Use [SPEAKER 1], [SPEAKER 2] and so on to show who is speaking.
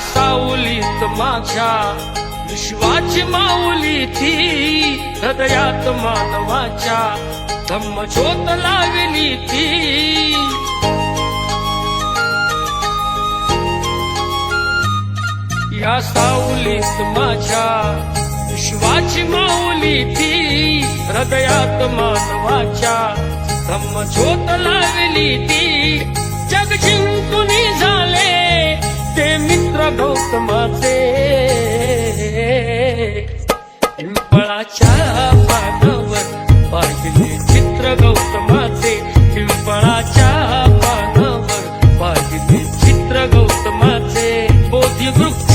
[SPEAKER 1] सावलीत माझ्या विश्वाची माऊली ती, हृदयात मानवाच्या धम्मज्योत लावली ती. या सावलीत माझ्या विश्वाची माऊली ती, हृदयात मानवाच्या धम्मज्योत लावली ती. जग जिंकून झाले ते मित्र गौतमाचे, पिंपळाच्या पानावर पाहिले चित्र गौतमाचे, पिंपळाच्या पानावर पाहिले चित्र गौतमाचे. बोधी वृक्ष